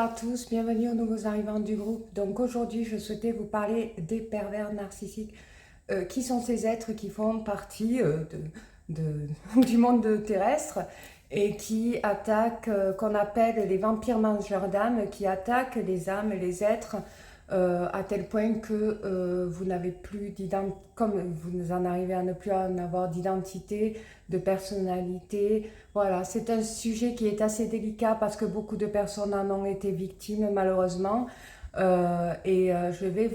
à tous, bienvenue aux nouveaux arrivants du groupe. Donc aujourd'hui, je souhaitais vous parler des pervers narcissiques. Qui sont ces êtres qui font partie du monde terrestre et qui attaquent, qu'on appelle les vampires mangeurs d'âmes, qui attaquent les âmes, les êtres, à tel point que vous n'avez plus d'identité, comme vous en arrivez à ne plus en avoir d'identité, de personnalité. Voilà, c'est un sujet qui est assez délicat parce que beaucoup de personnes en ont été victimes malheureusement. Je vais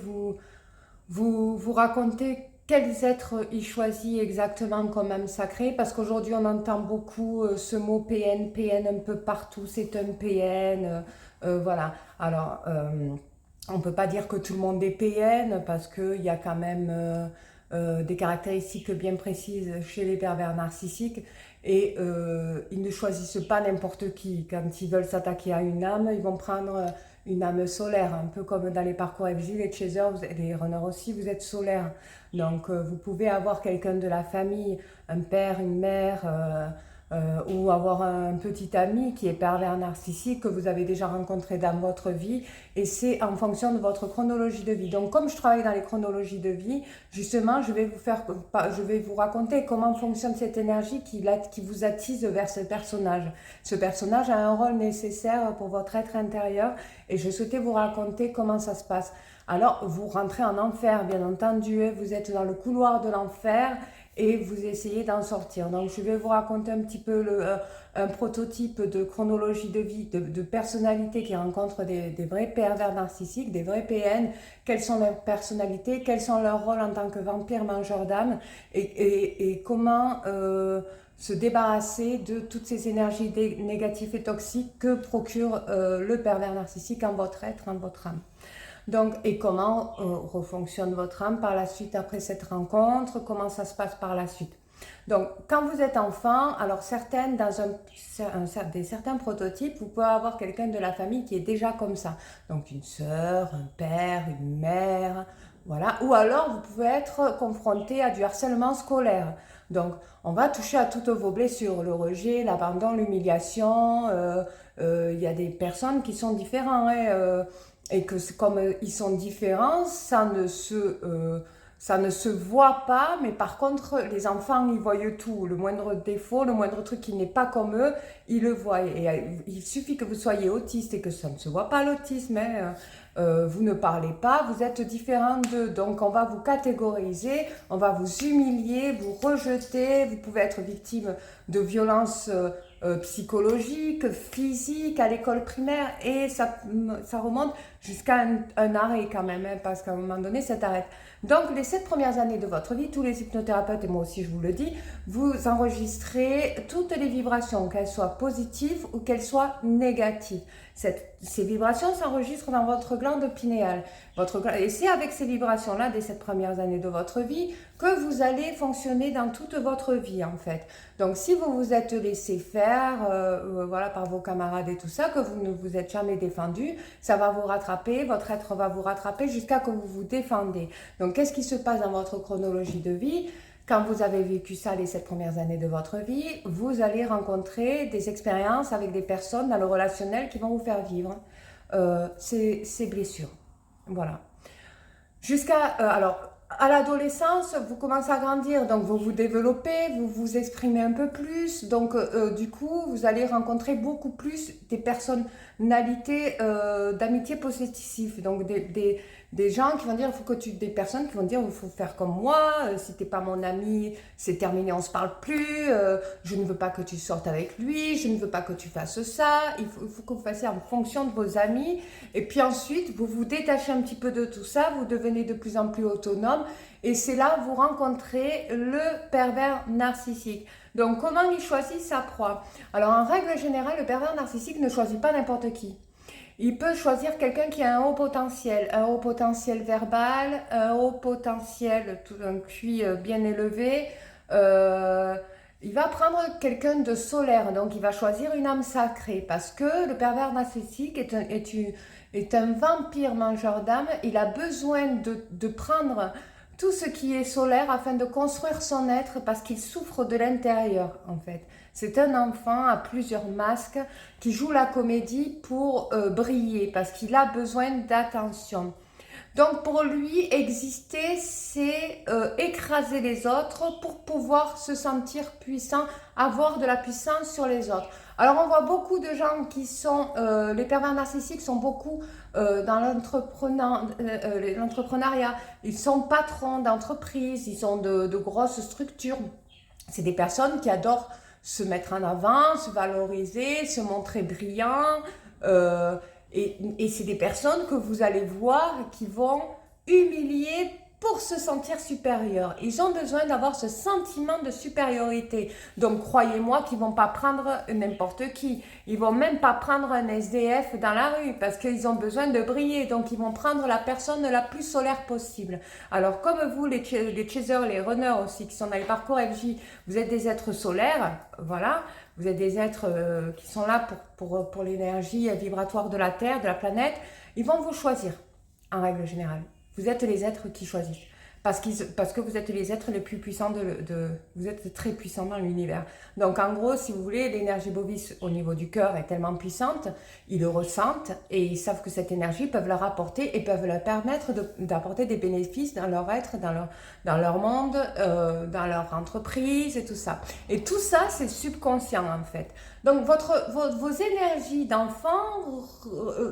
vous raconter quels êtres il choisit exactement comme âme sacrée, parce qu'aujourd'hui on entend beaucoup ce mot PN, PN un peu partout, c'est un PN, voilà. Alors, on ne peut pas dire que tout le monde est PN, parce qu'il y a quand même des caractéristiques bien précises chez les pervers narcissiques, et ils ne choisissent pas n'importe qui. Quand ils veulent s'attaquer à une âme, ils vont prendre une âme solaire, un peu comme dans les parcours FJ, les chasers, les runners aussi, vous êtes solaire. Donc vous pouvez avoir quelqu'un de la famille, un père, une mère, ou avoir un petit ami qui est pervers narcissique que vous avez déjà rencontré dans votre vie, et c'est en fonction de votre chronologie de vie. Donc comme je travaille dans les chronologies de vie, justement je vais vous raconter comment fonctionne cette énergie qui vous attise vers ce personnage. Ce personnage a un rôle nécessaire pour votre être intérieur, et je souhaitais vous raconter comment ça se passe. Alors vous rentrez en enfer, bien entendu, vous êtes dans le couloir de l'enfer et vous essayez d'en sortir. Donc je vais vous raconter un petit peu un prototype de chronologie de vie, de personnalité qui rencontre des vrais pervers narcissiques, des vrais PN, quelles sont leurs personnalités, quels sont leurs rôles en tant que vampires mangeurs d'âme, et comment se débarrasser de toutes ces énergies négatives et toxiques que procure le pervers narcissique en votre être, en votre âme. Donc, et comment refonctionne votre âme par la suite après cette rencontre, comment ça se passe par la suite. Donc, quand vous êtes enfant, alors certaines, dans certains prototypes, vous pouvez avoir quelqu'un de la famille qui est déjà comme ça. Donc, une sœur, un père, une mère, voilà. Ou alors, vous pouvez être confronté à du harcèlement scolaire. Donc, on va toucher à toutes vos blessures, le rejet, l'abandon, l'humiliation. Il y a des personnes qui sont différentes, hein, et que comme ils sont différents, ça ne se voit pas, mais par contre, les enfants, ils voient tout. Le moindre défaut, le moindre truc qui n'est pas comme eux, ils le voient. Et il suffit que vous soyez autiste et que ça ne se voit pas l'autisme, hein. Vous ne parlez pas, vous êtes différent d'eux. Donc, on va vous catégoriser, on va vous humilier, vous rejeter. Vous pouvez être victime de violences psychologiques, physiques à l'école primaire, et ça remonte jusqu'à un arrêt quand même, hein, parce qu'à un moment donné, ça t'arrête. Donc, les 7 premières années de votre vie, tous les hypnothérapeutes, et moi aussi je vous le dis, vous enregistrez toutes les vibrations, qu'elles soient positives ou qu'elles soient négatives. Ces vibrations s'enregistrent dans votre glande pinéale. Et c'est avec ces vibrations-là, des 7 premières années de votre vie, que vous allez fonctionner dans toute votre vie, en fait. Donc, si vous vous êtes laissé faire, voilà, par vos camarades et tout ça, que vous ne vous êtes jamais défendu, ça va vous rattraper, votre être va vous rattraper jusqu'à que vous vous défendez. Donc, qu'est-ce qui se passe dans votre chronologie de vie ? Quand vous avez vécu ça les 7 premières années de votre vie, vous allez rencontrer des expériences avec des personnes dans le relationnel qui vont vous faire vivre ces blessures. Voilà. Alors, à l'adolescence, vous commencez à grandir, donc vous vous développez, vous vous exprimez un peu plus, donc du coup, vous allez rencontrer beaucoup plus des personnalités d'amitié possessive, donc des gens qui vont dire, des personnes qui vont dire, il faut faire comme moi, si t'es pas mon ami, c'est terminé, on se parle plus, je ne veux pas que tu sortes avec lui, je ne veux pas que tu fasses ça, il faut que vous fassiez en fonction de vos amis, et puis ensuite, vous vous détachez un petit peu de tout ça, vous devenez de plus en plus autonome, et c'est là où vous rencontrez le pervers narcissique. Donc, comment il choisit sa proie? Alors, en règle générale, le pervers narcissique ne choisit pas n'importe qui. Il peut choisir quelqu'un qui a un haut potentiel verbal, un haut potentiel, tout un QI bien élevé. Il va prendre quelqu'un de solaire, donc il va choisir une âme sacrée, parce que le pervers narcissique est un vampire mangeur d'âme. Il a besoin de prendre tout ce qui est solaire afin de construire son être parce qu'il souffre de l'intérieur en fait. C'est un enfant à plusieurs masques qui joue la comédie pour briller parce qu'il a besoin d'attention. Donc pour lui, exister, c'est écraser les autres pour pouvoir se sentir puissant, avoir de la puissance sur les autres. Alors on voit beaucoup de gens qui sont, les pervers narcissiques sont beaucoup dans l'entrepreneuriat. Ils sont patrons d'entreprise, ils ont de grosses structures. C'est des personnes qui adorent se mettre en avant, se valoriser, se montrer brillants. Et c'est des personnes que vous allez voir qui vont humilier pour se sentir supérieurs. Ils ont besoin d'avoir ce sentiment de supériorité. Donc croyez-moi qu'ils ne vont pas prendre n'importe qui. Ils ne vont même pas prendre un SDF dans la rue parce qu'ils ont besoin de briller. Donc ils vont prendre la personne la plus solaire possible. Alors comme vous, les chasers, les runners aussi, qui sont dans les parcours FJ, vous êtes des êtres solaires, voilà. Vous êtes des êtres qui sont là pour l'énergie vibratoire de la Terre, de la planète. Ils vont vous choisir, en règle générale. Vous êtes les êtres qui choisissent. Parce que vous êtes les êtres les plus puissants vous êtes très puissants dans l'univers. Donc en gros, si vous voulez, l'énergie bovis au niveau du cœur est tellement puissante, ils le ressentent et ils savent que cette énergie peuvent leur apporter et peuvent leur permettre d'apporter des bénéfices dans leur être, dans leur monde, dans leur entreprise et tout ça. Et tout ça, c'est subconscient en fait. Donc vos énergies d'enfant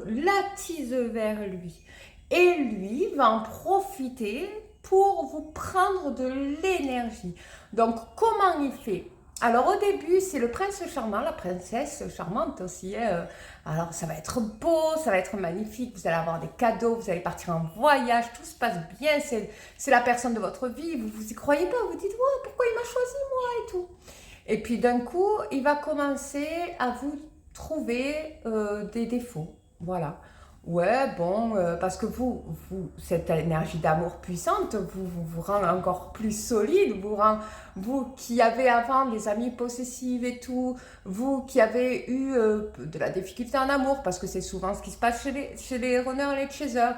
l'attisent vers lui. Et lui va en profiter pour vous prendre de l'énergie. Donc, comment il fait? Alors, au début, c'est le prince charmant, la princesse charmante aussi. Alors, ça va être beau, ça va être magnifique. Vous allez avoir des cadeaux, vous allez partir en voyage, tout se passe bien. C'est la personne de votre vie. Vous y croyez pas, vous dites, ouais, pourquoi il m'a choisi moi et tout. Et puis, d'un coup, il va commencer à vous trouver des défauts. Voilà. Ouais, bon, parce que cette énergie d'amour puissante vous rend encore plus solide, vous qui avez avant des amis possessifs et tout, vous qui avez eu de la difficulté en amour, parce que c'est souvent ce qui se passe chez les runners et les chasers,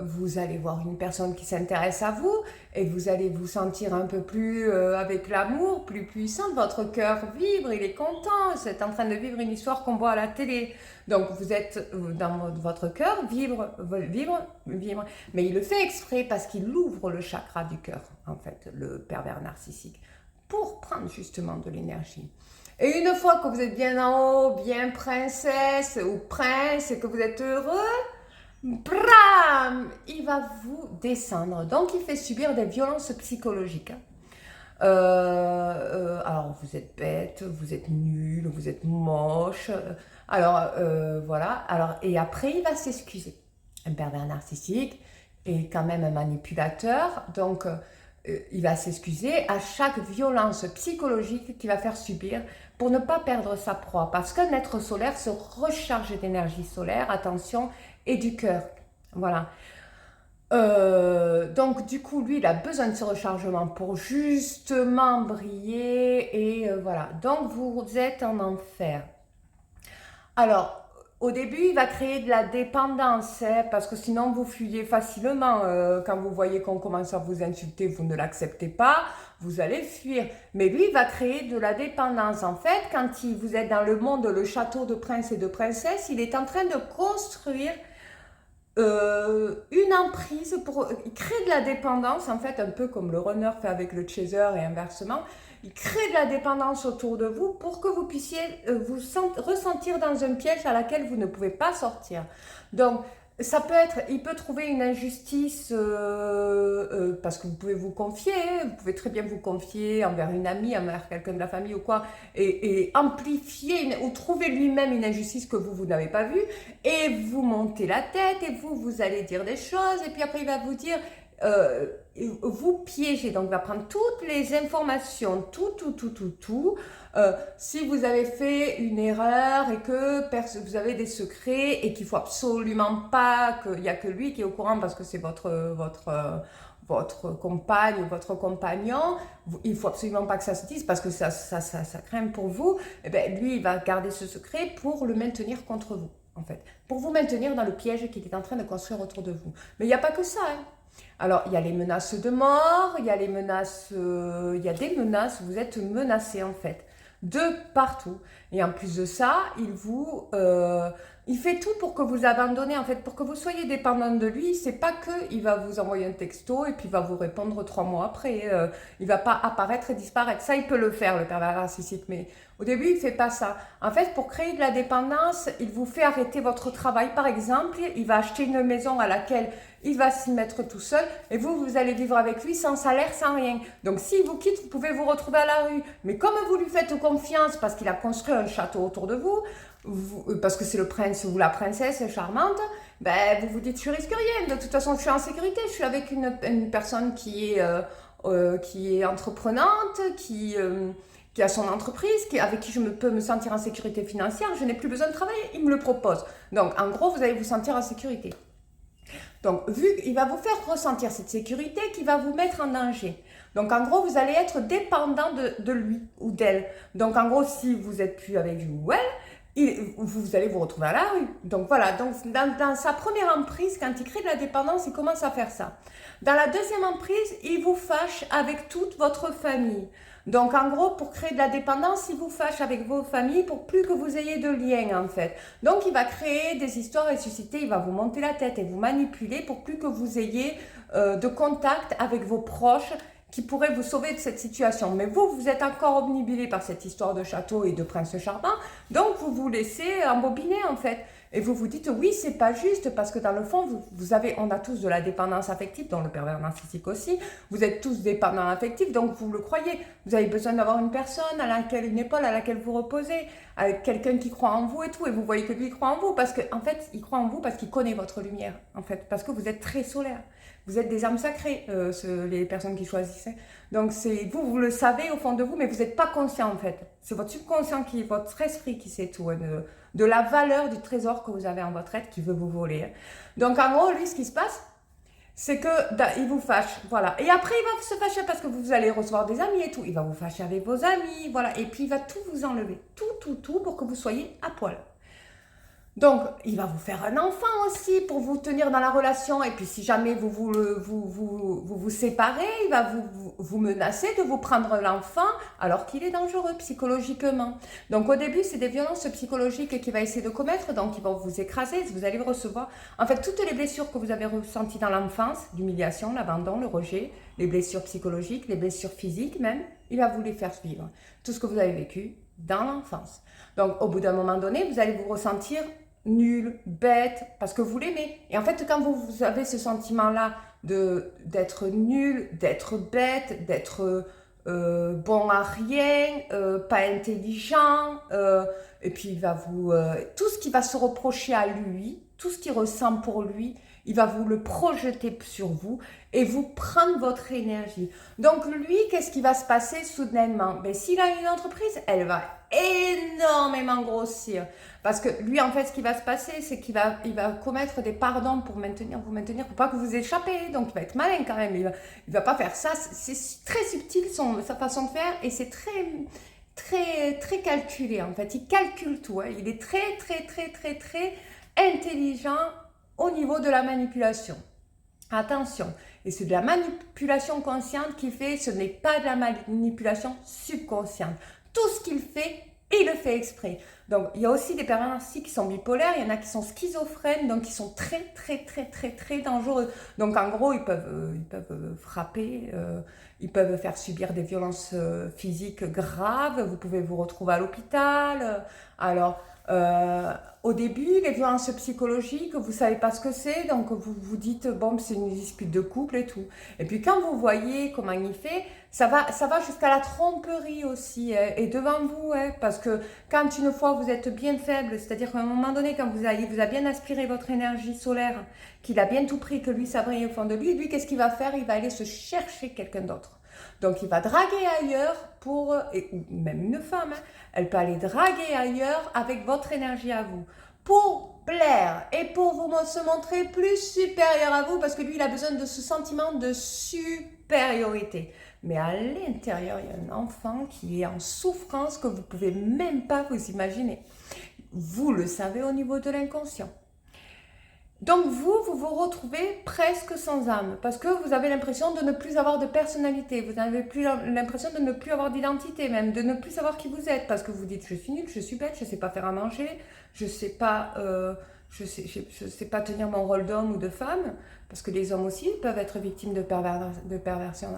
vous allez voir une personne qui s'intéresse à vous et vous allez vous sentir un peu plus avec l'amour, plus puissante, votre cœur vibre, il est content, vous êtes en train de vivre une histoire qu'on voit à la télé. Donc vous êtes dans votre cœur, vibre, mais il le fait exprès parce qu'il ouvre le chakra du cœur, en fait, le pervers narcissique, pour prendre justement de l'énergie. Et une fois que vous êtes bien en haut, bien princesse ou prince, et que vous êtes heureux, bram, il va vous descendre. Donc il fait subir des violences psychologiques. Alors vous êtes bête, vous êtes nul, vous êtes moche. Alors voilà. Alors et après il va s'excuser. Un pervers narcissique est quand même un manipulateur, donc il va s'excuser à chaque violence psychologique qu'il va faire subir pour ne pas perdre sa proie. Parce qu'un être solaire se recharge d'énergie solaire, attention, et du cœur. Voilà. Donc du coup lui il a besoin de ce rechargement pour justement briller et voilà, donc vous êtes en enfer. Alors au début il va créer de la dépendance parce que sinon vous fuyez facilement quand vous voyez qu'on commence à vous insulter, vous ne l'acceptez pas, vous allez fuir, mais lui il va créer de la dépendance en fait. Quand vous êtes dans le monde, le château de prince et de princesse, il est en train de construire une emprise pour créer de la dépendance en fait, un peu comme le runner fait avec le chaser et inversement. Il crée de la dépendance autour de vous pour que vous puissiez ressentir dans un piège à laquelle vous ne pouvez pas sortir. Donc ça peut être, il peut trouver une injustice parce que vous pouvez vous confier, vous pouvez très bien vous confier envers une amie, envers quelqu'un de la famille ou quoi, et amplifier ou trouver lui-même une injustice que vous n'avez pas vue, et vous montez la tête, et vous allez dire des choses, et puis après il va vous dire, vous piéger, donc il va prendre toutes les informations, tout. Si vous avez fait une erreur et que vous avez des secrets et qu'il faut absolument pas qu'il n'y a que lui qui est au courant parce que c'est votre compagne ou votre compagnon, il faut absolument pas que ça se dise parce que ça craint pour vous, et bien lui il va garder ce secret pour le maintenir contre vous en fait, pour vous maintenir dans le piège qu'il est en train de construire autour de vous. Mais il n'y a pas que ça, hein. Alors, il y a les menaces de mort, il y a les menaces, il y a des menaces, vous êtes menacé en fait, de partout. Et en plus de ça, il fait tout pour que vous abandonnez, en fait, pour que vous soyez dépendant de lui. C'est pas que il va vous envoyer un texto et puis il va vous répondre 3 mois après. Il va pas apparaître et disparaître. Ça, il peut le faire, le pervers narcissique, mais au début, il fait pas ça. En fait, pour créer de la dépendance, il vous fait arrêter votre travail. Par exemple, il va acheter une maison à laquelle il va s'y mettre tout seul et vous allez vivre avec lui sans salaire, sans rien. Donc s'il vous quitte, vous pouvez vous retrouver à la rue. Mais comme vous lui faites confiance parce qu'il a construit un château autour de vous, parce que c'est le prince ou la princesse charmante, ben, vous vous dites je risque rien, de toute façon je suis en sécurité, je suis avec une personne qui est entreprenante, qui a son entreprise, avec qui peux me sentir en sécurité financière, je n'ai plus besoin de travailler, il me le propose. Donc en gros, vous allez vous sentir en sécurité. Donc, il va vous faire ressentir cette sécurité qui va vous mettre en danger. Donc, en gros, vous allez être dépendant de lui ou d'elle. Donc, en gros, si vous n'êtes plus avec lui ou elle, vous allez vous retrouver à la rue. Donc, voilà. Donc, dans sa première emprise, quand il crée de la dépendance, il commence à faire ça. Dans la deuxième emprise, il vous fâche avec toute votre famille. Donc, en gros, pour créer de la dépendance, il vous fâche avec vos familles pour plus que vous ayez de lien, en fait. Donc, il va créer des histoires ressuscitées, il va vous monter la tête et vous manipuler pour plus que vous ayez de contact avec vos proches qui pourraient vous sauver de cette situation. Mais vous êtes encore obnubilé par cette histoire de château et de prince charmant, donc vous vous laissez embobiner, en fait. Et vous vous dites, oui, c'est pas juste, parce que dans le fond, on a tous de la dépendance affective, dont le pervers narcissique aussi. Vous êtes tous dépendants affectifs, donc vous le croyez. Vous avez besoin d'avoir une personne, une épaule à laquelle vous reposez, avec quelqu'un qui croit en vous et tout. Et vous voyez que lui, il croit en vous, parce qu'en fait, il croit en vous parce qu'il connaît votre lumière, en fait. Parce que vous êtes très solaire. Vous êtes des âmes sacrées, les personnes qui choisissent. Donc, vous le savez au fond de vous, mais vous n'êtes pas conscient, en fait. C'est votre subconscient, votre esprit qui sait tout, de la valeur du trésor que vous avez en votre être qui veut vous voler. Donc, en gros, lui, ce qui se passe, c'est qu'il vous fâche, voilà. Et après, il va se fâcher parce que vous allez recevoir des amis et tout. Il va vous fâcher avec vos amis, voilà. Et puis, il va tout vous enlever, tout, pour que vous soyez à poil. Donc, il va vous faire un enfant aussi pour vous tenir dans la relation. Et puis, si jamais vous séparez, il va vous menacer de vous prendre l'enfant alors qu'il est dangereux psychologiquement. Donc, au début, c'est des violences psychologiques qu'il va essayer de commettre. Donc, il va vous écraser. Vous allez recevoir, en fait, toutes les blessures que vous avez ressenties dans l'enfance, l'humiliation, l'abandon, le rejet, les blessures psychologiques, les blessures physiques même, il va vous les faire vivre. Tout ce que vous avez vécu dans l'enfance. Donc, au bout d'un moment donné, vous allez vous ressentir nul, bête, parce que vous l'aimez. Et en fait, quand vous avez ce sentiment-là d'être nul, d'être bête, d'être bon à rien, pas intelligent, et puis il va tout ce qui va se reprocher à lui, tout ce qu'il ressent pour lui, il va vous le projeter sur vous et vous prendre votre énergie. Donc lui, qu'est-ce qui va se passer soudainement? Ben, s'il a une entreprise, elle va énormément grossir. Parce que lui, en fait, ce qui va se passer, c'est qu'il va commettre des pardons pour vous maintenir, pour pas que vous échappez. Donc, il va être malin quand même. Il va pas faire ça. C'est très subtil sa façon de faire et c'est très, très, très calculé, en fait. Il calcule tout. Hein. Il est très, très, très, très, très intelligent au niveau de la manipulation. Attention, et c'est de la manipulation consciente qu'il fait, ce n'est pas de la manipulation subconsciente. Tout ce qu'il fait, il le fait exprès. Donc, il y a aussi des pervers narcissiques qui sont bipolaires, il y en a qui sont schizophrènes, donc ils sont très, très, très, très, très dangereux. Donc, en gros, ils peuvent frapper, ils peuvent faire subir des violences physiques graves, vous pouvez vous retrouver à l'hôpital. Alors, au début, les violences psychologiques, vous savez pas ce que c'est, donc vous vous dites, bon, c'est une dispute de couple et tout. Et puis quand vous voyez comment il fait, ça va jusqu'à la tromperie aussi, et devant vous, parce que quand une fois vous êtes bien faible, c'est-à-dire qu'à un moment donné, quand vous a bien aspiré votre énergie solaire, qu'il a bien tout pris, que lui, ça brille au fond de lui, qu'est-ce qu'il va faire? Il va aller se chercher quelqu'un d'autre. Donc, il va draguer ailleurs ou même une femme, elle peut aller draguer ailleurs avec votre énergie à vous, pour plaire et pour se montrer plus supérieur à vous, parce que lui, il a besoin de ce sentiment de supériorité. Mais à l'intérieur, il y a un enfant qui est en souffrance que vous ne pouvez même pas vous imaginer. Vous le savez au niveau de l'inconscient. Donc vous vous retrouvez presque sans âme, parce que vous avez l'impression de ne plus avoir de personnalité, vous avez plus l'impression de ne plus avoir d'identité même, de ne plus savoir qui vous êtes, parce que vous dites je suis nulle, je suis bête, je sais pas faire à manger, je sais pas, je sais pas tenir mon rôle d'homme ou de femme, parce que les hommes aussi peuvent être victimes de perversion,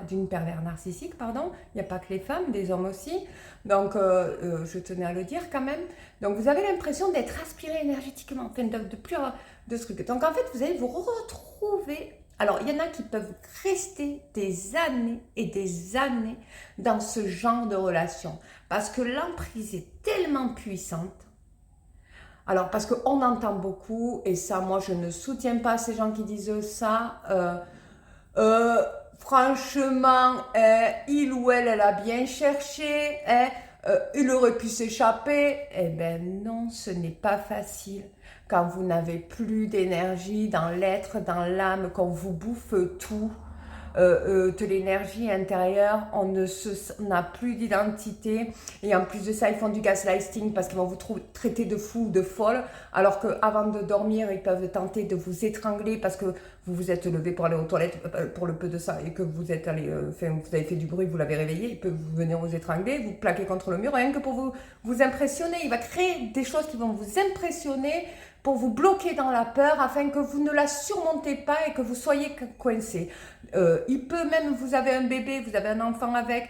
d'une pervers narcissique, pardon. Il n'y a pas que les femmes, des hommes aussi. Donc je tenais à le dire quand même. Donc vous avez l'impression d'être aspiré énergétiquement, enfin de plus avoir de trucs. Donc en fait vous allez vous retrouver. Alors il y en a qui peuvent rester des années et des années dans ce genre de relation, parce que l'emprise est tellement puissante. Alors, parce qu'on entend beaucoup, et ça, moi, je ne soutiens pas ces gens qui disent ça. Euh, Franchement, il ou elle a bien cherché, il aurait pu s'échapper. Eh ben non, ce n'est pas facile. Quand vous n'avez plus d'énergie dans l'être, dans l'âme, qu'on vous bouffe tout, de l'énergie intérieure, on n'a plus d'identité, et en plus de ça ils font du gaslighting parce qu'ils vont vous traiter de fou ou de folle, alors qu'avant de dormir ils peuvent tenter de vous étrangler parce que vous vous êtes levé pour aller aux toilettes pour le peu de ça, et que vous êtes allé, vous avez fait du bruit, vous l'avez réveillé, ils peuvent venir vous étrangler, vous plaquer contre le mur, rien que pour vous impressionner. Il va créer des choses qui vont vous impressionner pour vous bloquer dans la peur afin que vous ne la surmontez pas et que vous soyez coincé. Il peut même, vous avez un bébé, vous avez un enfant avec,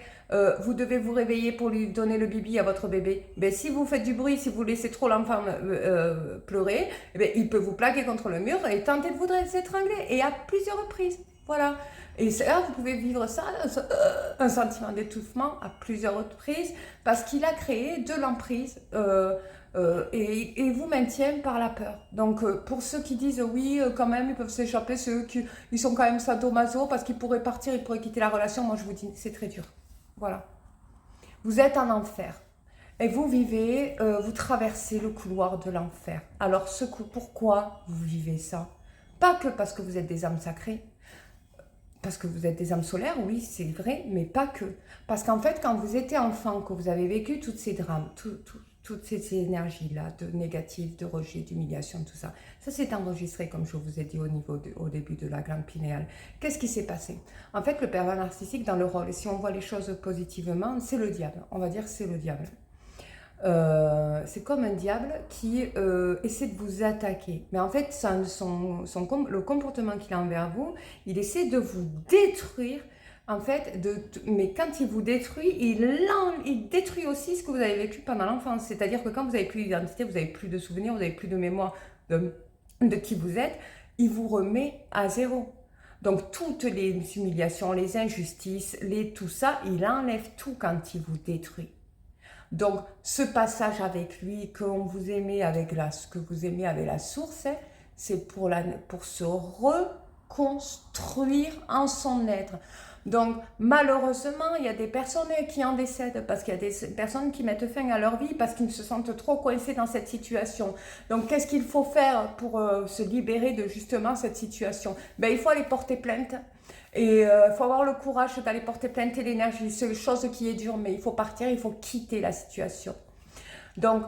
vous devez vous réveiller pour lui donner le bibi à votre bébé. Ben, si vous faites du bruit, si vous laissez trop l'enfant pleurer, ben, il peut vous plaquer contre le mur et tenter de vous étrangler, et à plusieurs reprises. Voilà. Et là, vous pouvez vivre ça, un sentiment d'étouffement à plusieurs reprises, parce qu'il a créé de l'emprise et vous maintient par la peur. Donc, pour ceux qui disent oui, quand même, ils peuvent s'échapper, ceux qui ils sont quand même sadomaso parce qu'ils pourraient partir, ils pourraient quitter la relation, moi je vous dis, c'est très dur. Voilà. Vous êtes en enfer. Et vous vivez, vous traversez le couloir de l'enfer. Alors, pourquoi vous vivez ça? Pas que parce que vous êtes des âmes sacrées, parce que vous êtes des âmes solaires, oui, c'est vrai, mais pas que. Parce qu'en fait, quand vous étiez enfant, que vous avez vécu toutes ces drames, toutes ces énergies-là, de négatif, de rejet, d'humiliation, tout ça, ça s'est enregistré, comme je vous ai dit au début de la glande pinéale. Qu'est-ce qui s'est passé? En fait, le pervers narcissique, dans le rôle, et si on voit les choses positivement, c'est le diable. On va dire c'est le diable. C'est comme un diable qui essaie de vous attaquer. Mais en fait, le comportement qu'il a envers vous, il essaie de vous détruire. En fait, mais quand il vous détruit, il détruit aussi ce que vous avez vécu pendant l'enfance. C'est-à-dire que quand vous n'avez plus d'identité, vous n'avez plus de souvenirs, vous n'avez plus de mémoire de qui vous êtes, il vous remet à zéro. Donc toutes les humiliations, les injustices, tout ça, il enlève tout quand il vous détruit. Donc, ce passage avec lui, que vous aimez avec la source, hein, c'est pour se reconstruire en son être. Donc, malheureusement, il y a des personnes qui en décèdent parce qu'il y a des personnes qui mettent fin à leur vie parce qu'ils se sentent trop coincés dans cette situation. Donc, qu'est-ce qu'il faut faire pour se libérer de justement cette situation? Ben, il faut aller porter plainte. Et il faut avoir le courage d'aller porter plainte et l'énergie. C'est une chose qui est dure, mais il faut partir, il faut quitter la situation. Donc,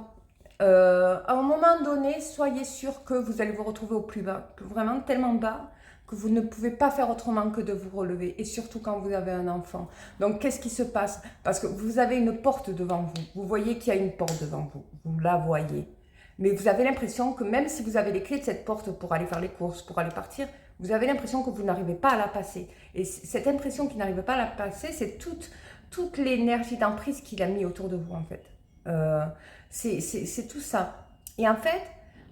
à un moment donné, soyez sûr que vous allez vous retrouver au plus bas, vraiment tellement bas que vous ne pouvez pas faire autrement que de vous relever, et surtout quand vous avez un enfant. Donc, qu'est-ce qui se passe? Parce que vous avez une porte devant vous. Vous voyez qu'il y a une porte devant vous. Vous la voyez. Mais vous avez l'impression que même si vous avez les clés de cette porte pour aller faire les courses, pour aller partir, vous avez l'impression que vous n'arrivez pas à la passer. Et cette impression qu'il n'arrive pas à la passer, c'est toute l'énergie d'emprise qu'il a mis autour de vous, en fait. C'est tout ça. Et en fait,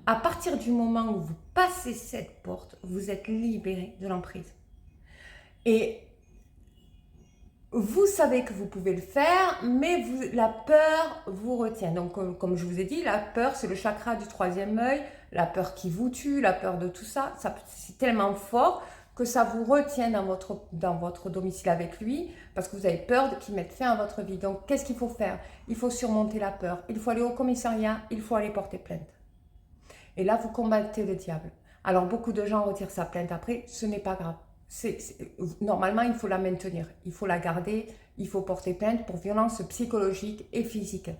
à partir du moment où vous passez cette porte, vous êtes libéré de l'emprise. Et vous savez que vous pouvez le faire, mais la peur vous retient. Donc, comme je vous ai dit, la peur, c'est le chakra du troisième œil, la peur qui vous tue, la peur de tout ça, c'est tellement fort que ça vous retient dans votre domicile avec lui, parce que vous avez peur qu'il mette fin à votre vie. Donc, qu'est-ce qu'il faut faire? Il faut surmonter la peur. Il faut aller au commissariat, il faut aller porter plainte. Et là, vous combattez le diable. Alors, beaucoup de gens retirent sa plainte après, ce n'est pas grave. Normalement, il faut la maintenir, il faut la garder, il faut porter plainte pour violence psychologique et physique.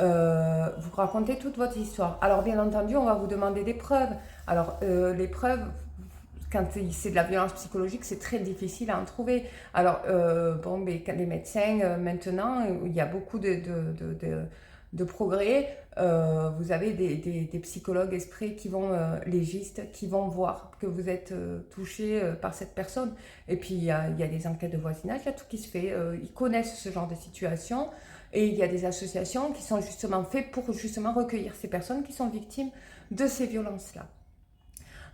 Vous racontez toute votre histoire. Alors, bien entendu, on va vous demander des preuves. Alors, les preuves, quand c'est de la violence psychologique, c'est très difficile à en trouver. Alors, bon, mais les médecins, maintenant, il y a beaucoup de progrès. Vous avez des psychologues esprits qui vont, légistes, qui vont voir que vous êtes touché par cette personne. Et puis, il y a des enquêtes de voisinage, il y a tout qui se fait. Ils connaissent ce genre de situation. Et il y a des associations qui sont justement faites pour justement recueillir ces personnes qui sont victimes de ces violences-là.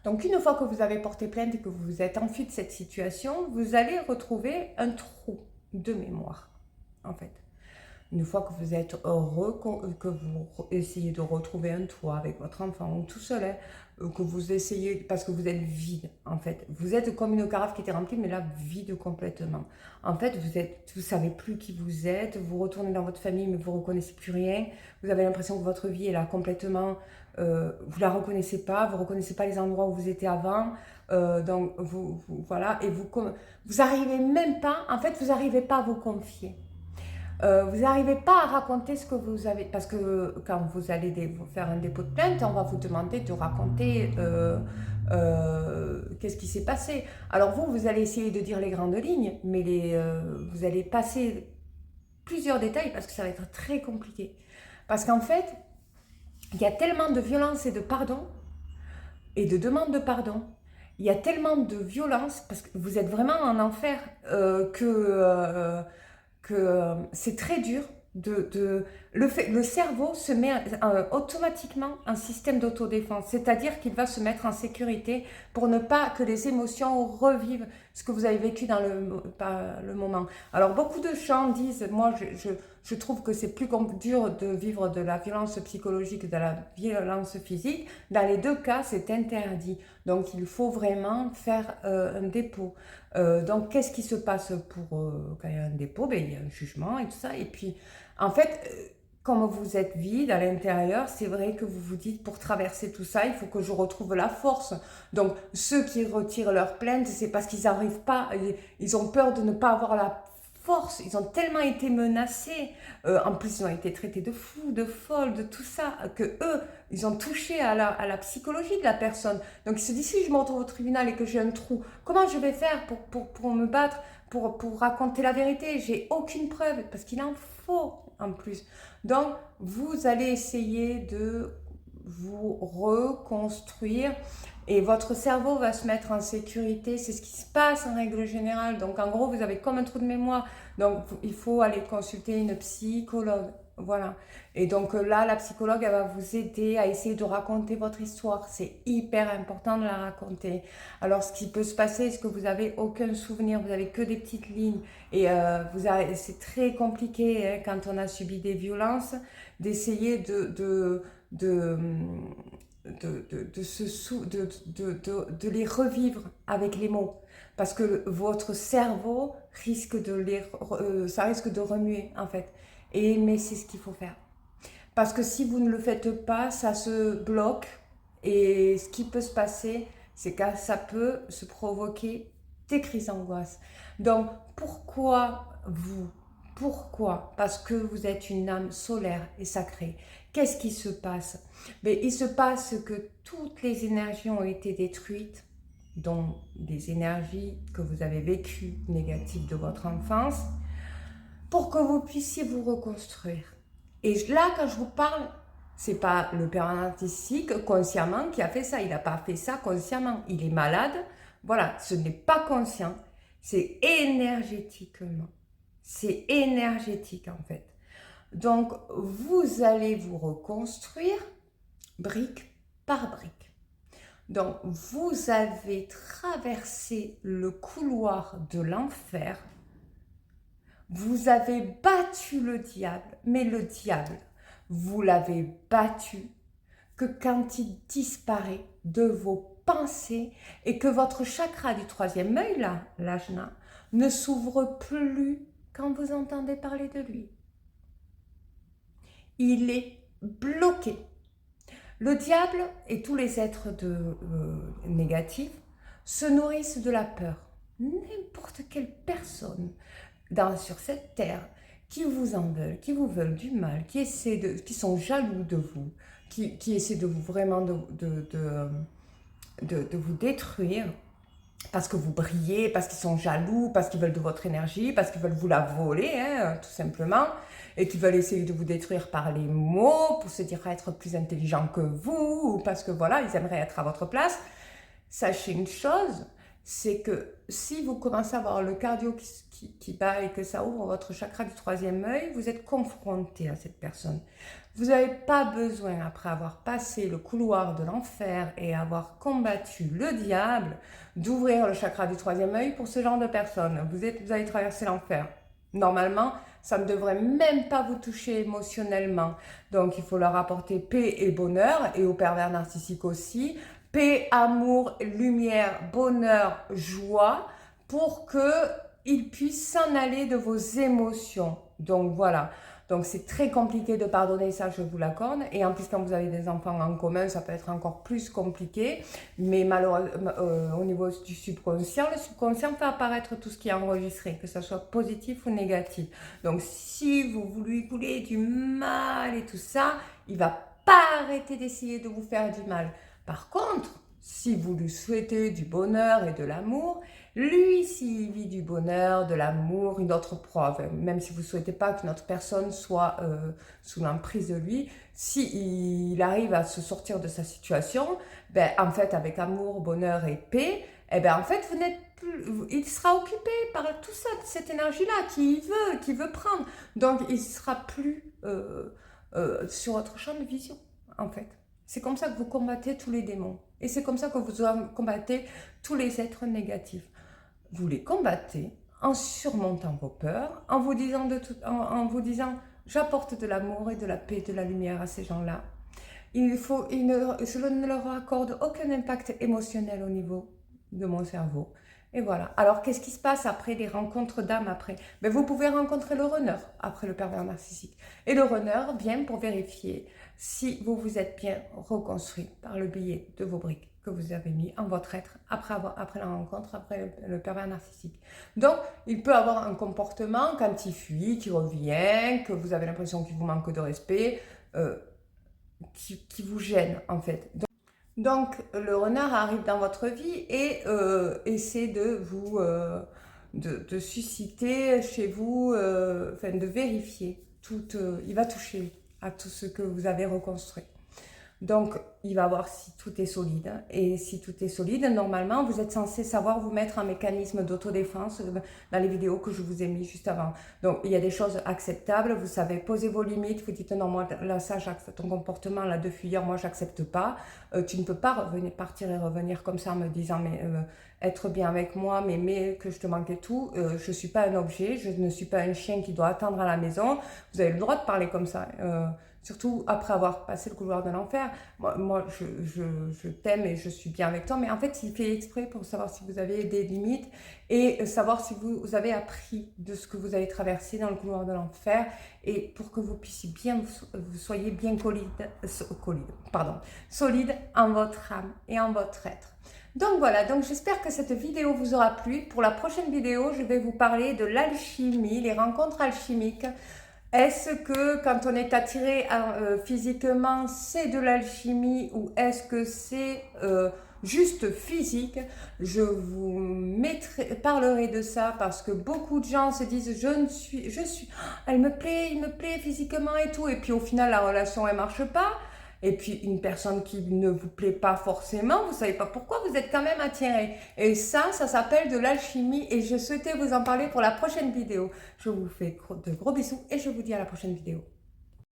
Donc une fois que vous avez porté plainte et que vous vous êtes enfui de cette situation, vous allez retrouver un trou de mémoire, en fait. Une fois que vous êtes heureux, que vous essayez de retrouver un toit avec votre enfant ou tout seul, hein, que vous essayez, parce que vous êtes vide, en fait. Vous êtes comme une carafe qui était remplie, mais là, vide complètement. En fait, vous savez plus qui vous êtes, vous retournez dans votre famille, mais vous reconnaissez plus rien. Vous avez l'impression que votre vie est là complètement, vous la reconnaissez pas, vous reconnaissez pas les endroits où vous étiez avant. Donc, voilà, et vous arrivez même pas, en fait, vous n'arrivez pas à vous confier. Vous n'arrivez pas à raconter ce que vous avez, parce que quand vous allez vous faire un dépôt de plainte, on va vous demander de raconter qu'est-ce qui s'est passé. Alors vous allez essayer de dire les grandes lignes, mais vous allez passer plusieurs détails parce que ça va être très compliqué. Parce qu'en fait, il y a tellement de violence et de pardon, et de demande de pardon, il y a tellement de violence, parce que vous êtes vraiment en enfer, que c'est très dur le cerveau se met automatiquement en système d'autodéfense, c'est-à-dire qu'il va se mettre en sécurité pour ne pas que les émotions revivent ce que vous avez vécu dans le moment. Alors beaucoup de gens disent, moi je trouve que c'est plus dur de vivre de la violence psychologique que de la violence physique. Dans les deux cas, c'est interdit. Donc il faut vraiment faire un dépôt. Donc qu'est-ce qui se passe quand il y a un dépôt? Ben, il y a un jugement et tout ça. Et puis en fait, comme vous êtes vide à l'intérieur, c'est vrai que vous vous dites, pour traverser tout ça, il faut que je retrouve la force. Donc ceux qui retirent leur plainte, c'est parce qu'ils n'arrivent pas, ils ont peur de ne pas avoir la force, ils ont tellement été menacés, en plus ils ont été traités de fous, de folles, de tout ça, que eux, ils ont touché à la psychologie de la personne. Donc ils se disent, si je me retrouve au tribunal et que j'ai un trou, comment je vais faire pour me battre, pour raconter la vérité? J'ai aucune preuve, parce qu'il en faut en plus. Donc vous allez essayer de vous reconstruire et votre cerveau va se mettre en sécurité. C'est ce qui se passe en règle générale. Donc en gros, vous avez comme un trou de mémoire. Donc il faut aller consulter une psychologue. Voilà. Et donc là, la psychologue, elle va vous aider à essayer de raconter votre histoire. C'est hyper important de la raconter. Alors ce qui peut se passer, c'est que vous n'avez aucun souvenir, vous n'avez que des petites lignes. Et c'est très compliqué, hein, quand on a subi des violences, d'essayer de les revivre avec les mots, parce que votre cerveau risque ça risque de remuer en fait. Mais c'est ce qu'il faut faire, parce que si vous ne le faites pas, ça se bloque, et ce qui peut se passer, c'est que ça peut se provoquer des crises d'angoisse. Donc pourquoi? Parce que vous êtes une âme solaire et sacrée. Qu'est-ce qui se passe? Mais il se passe que toutes les énergies ont été détruites, dont des énergies que vous avez vécues négatives de votre enfance, pour que vous puissiez vous reconstruire. Et là, quand je vous parle, c'est pas le père narcissique consciemment qui a fait ça. Il n'a pas fait ça consciemment. Il est malade. Voilà, ce n'est pas conscient. C'est énergétiquement. C'est énergétique en fait. Donc, vous allez vous reconstruire brique par brique. Donc, vous avez traversé le couloir de l'enfer. Vous avez battu le diable, mais le diable, vous l'avez battu que quand il disparaît de vos pensées et que votre chakra du troisième œil, là, l'ajna, ne s'ouvre plus quand vous entendez parler de lui. Il est bloqué. Le diable et tous les êtres négatifs se nourrissent de la peur. N'importe quelle personne sur cette terre qui vous en veulent, qui vous veulent du mal, qui sont jaloux de vous, qui essaient de vous vraiment de vous détruire, parce que vous brillez, parce qu'ils sont jaloux, parce qu'ils veulent de votre énergie, parce qu'ils veulent vous la voler, hein, tout simplement, et qu'ils veulent essayer de vous détruire par les mots, pour se dire être plus intelligent que vous, ou parce que voilà, ils aimeraient être à votre place. Sachez une chose, c'est que si vous commencez à avoir le cardio qui bat et que ça ouvre votre chakra du troisième œil, vous êtes confronté à cette personne. Vous n'avez pas besoin, après avoir passé le couloir de l'enfer et avoir combattu le diable, d'ouvrir le chakra du troisième œil pour ce genre de personnes. Vous allez traverser l'enfer. Normalement, ça ne devrait même pas vous toucher émotionnellement. Donc, il faut leur apporter paix et bonheur, et aux pervers narcissiques aussi. Paix, amour, lumière, bonheur, joie, pour qu'ils puissent s'en aller de vos émotions. Donc voilà, donc c'est très compliqué de pardonner, ça je vous l'accorde, et en plus quand vous avez des enfants en commun, ça peut être encore plus compliqué, mais malheureusement au niveau du subconscient, le subconscient fait apparaître tout ce qui est enregistré, que ce soit positif ou négatif. Donc si vous lui voulez du mal et tout ça, il va pas arrêter d'essayer de vous faire du mal. Par contre, si vous lui souhaitez du bonheur et de l'amour, lui, s'il vit du bonheur, de l'amour, une autre preuve, même si vous ne souhaitez pas qu'une autre personne soit sous l'emprise de lui, s'il arrive à se sortir de sa situation, ben, en fait, avec amour, bonheur et paix, eh ben, en fait, vous n'êtes plus, il sera occupé par tout ça, cette énergie-là qu'il veut prendre. Donc, il ne sera plus sur votre champ de vision, en fait. C'est comme ça que vous combattez tous les démons. Et c'est comme ça que vous combattez tous les êtres négatifs. Vous les combattez en surmontant vos peurs, en vous disant, j'apporte de l'amour et de la paix, de la lumière à ces gens-là. Je ne leur accorde aucun impact émotionnel au niveau de mon cerveau. Et voilà. Alors, qu'est-ce qui se passe après les rencontres d'âme après? Ben, vous pouvez rencontrer le runner après le pervers narcissique. Et le runner vient pour vérifier si vous vous êtes bien reconstruit par le biais de vos briques que vous avez mis en votre être après la rencontre, après le pervers narcissique. Donc, il peut avoir un comportement quand il fuit, qui revient, que vous avez l'impression qu'il vous manque de respect, qui vous gêne en fait. Donc, le renard arrive dans votre vie et essaie de vous de susciter chez vous, enfin de vérifier il va toucher à tout ce que vous avez reconstruit. Donc, il va voir si tout est solide. Et si tout est solide, normalement, vous êtes censé savoir vous mettre en mécanisme d'autodéfense dans les vidéos que je vous ai mis juste avant. Donc, il y a des choses acceptables. Vous savez poser vos limites. Vous dites non, moi, là, ça, ton comportement là de fuyeur, moi, j'accepte pas. Tu ne peux pas partir et revenir comme ça en me disant, mais être bien avec moi, mais que je te manque et tout. Je suis pas un objet. Je ne suis pas un chien qui doit attendre à la maison. Vous avez le droit de parler comme ça. Surtout après avoir passé le couloir de l'enfer. Moi je t'aime et je suis bien avec toi, mais en fait, il fait exprès pour savoir si vous avez des limites et savoir si vous avez appris de ce que vous avez traversé dans le couloir de l'enfer, et pour que vous puissiez bien, vous soyez bien solide en votre âme et en votre être. Donc voilà, donc j'espère que cette vidéo vous aura plu. Pour la prochaine vidéo, je vais vous parler de l'alchimie, les rencontres alchimiques. Est-ce que quand on est attiré physiquement, c'est de l'alchimie, ou est-ce que c'est juste physique? Je vous parlerai de ça parce que beaucoup de gens se disent elle me plaît, il me plaît physiquement et tout, et puis au final la relation elle marche pas. Et puis une personne qui ne vous plaît pas forcément, vous savez pas pourquoi, vous êtes quand même attiré. Et ça s'appelle de l'alchimie, et je souhaitais vous en parler pour la prochaine vidéo. Je vous fais de gros bisous et je vous dis à la prochaine vidéo.